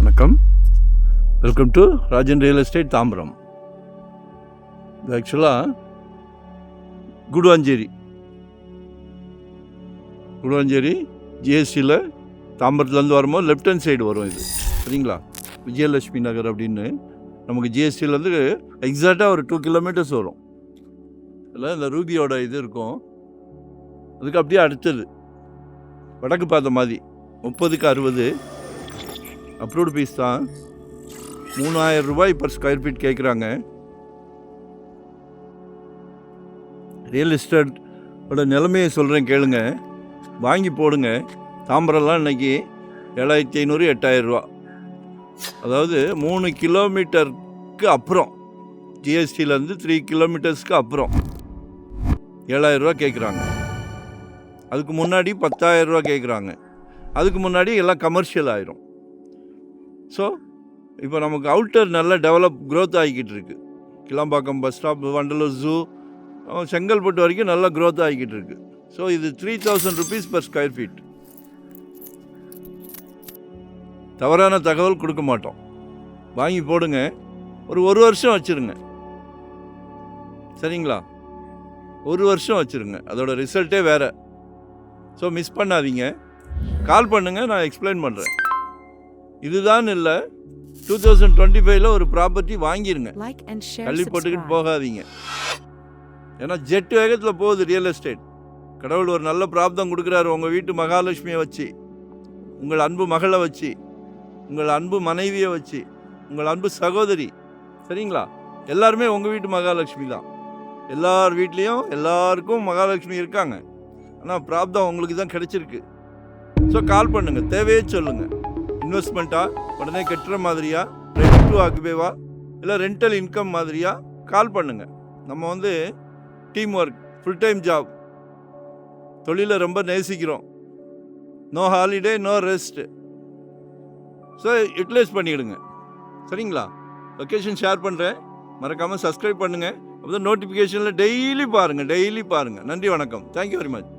வணக்கம், welcome to Rajan real estate Tambaram. இது ஆக்சுவலாக குடுவாஞ்சேரி ஜிஎஸ்டியில் தாம்பரத்துலேருந்து வரும்போது லெஃப்ட் ஹேண்ட் சைடு வரும். இது சரிங்களா, விஜயலட்சுமி நகர் அப்படின்னு நமக்கு ஜிஎஸ்டிலேருந்து எக்ஸாக்டாக ஒரு 2 கிலோமீட்டர்ஸ் வரும். அதில் இந்த ரூபியோட இது இருக்கும். அதுக்கு அப்படியே அடுத்தது வடக்கு பார்த்த மாதிரி 30க்கு 60 அப்ரூவ்டு பீஸ் தான். 3000 ரூபாய் பர் ஸ்கொயர் ஃபீட் கேட்குறாங்க. ரியல் எஸ்டேட்டோட நிலைமையை சொல்கிறேன் கேளுங்க, வாங்கி போடுங்க. தாம்பரம்லாம் இன்றைக்கி 7500 8000 ரூபா, அதாவது 3 கிலோமீட்டருக்கு அப்புறம், ஜிஎஸ்டியிலேருந்து 3 கிலோமீட்டர்ஸ்க்கு அப்புறம் 7000 ரூபா கேட்குறாங்க. அதுக்கு முன்னாடி 10,000 ரூபா கேட்குறாங்க. அதுக்கு முன்னாடி எல்லாம் கமர்ஷியல் ஆயிரும். ஸோ இப்போ நமக்கு அவுட்டர் நல்லா டெவலப் க்ரோத் ஆகிக்கிட்டு இருக்குது. Kilambakkam bus stop, Vandalur zoo, Chengalpattu வரைக்கும் நல்லா க்ரோத் ஆகிக்கிட்டு இருக்குது. ஸோ இது 3000 rupees பர் ஸ்கொயர் ஃபீட். தவறான தகவல் கொடுக்க மாட்டோம். வாங்கி போடுங்க. ஒரு வருஷம் வச்சுருங்க, சரிங்களா? 1 வருஷம் வச்சுருங்க, அதோட ரிசல்ட்டே வேறு. ஸோ மிஸ் பண்ணாதீங்க, கால் பண்ணுங்கள், நான் எக்ஸ்பிளைன் பண்ணுறேன். இதுதான் இல்லை, 2025 ஒரு ப்ராப்பர்ட்டி வாங்கிருங்க, தள்ளி போட்டுக்கிட்டு போகாதீங்க. ஏன்னா ஜெட் வேகத்தில் போகுது ரியல் எஸ்டேட். கடவுள் ஒரு நல்ல பிராப்தம் கொடுக்குறாரு. உங்கள் வீட்டு மகாலட்சுமியை வச்சு, உங்கள் அன்பு மகளை வச்சு, உங்கள் அன்பு மனைவியை வச்சு, உங்கள் அன்பு சகோதரி, சரிங்களா? எல்லாருமே உங்கள் வீட்டு மகாலட்சுமி தான். எல்லார் வீட்லேயும் எல்லாருக்கும் மகாலட்சுமி இருக்காங்க. ஆனால் பிராப்தம் உங்களுக்கு தான் கிடைச்சிருக்கு. ஸோ கால் பண்ணுங்கள், தேவையே சொல்லுங்கள். இன்வெஸ்ட்மெண்ட்டா, உடனே கட்டுற மாதிரியா, ரெடி டு ஆக்குபேவா, இல்லை ரெண்டல் இன்கம் மாதிரியா, கால் பண்ணுங்கள். நம்ம team work, full time job, தொழிலை ரொம்ப நேசிக்கிறோம். No holiday, no rest. So utilize பண்ணிவிடுங்க, சரிங்களா? லொக்கேஷன் ஷேர் பண்ணுறேன், மறக்காமல் சப்ஸ்கிரைப் பண்ணுங்கள். அப்போ தான் நோட்டிஃபிகேஷனில் டெய்லி பாருங்கள். நன்றி, வணக்கம். Thank you very much.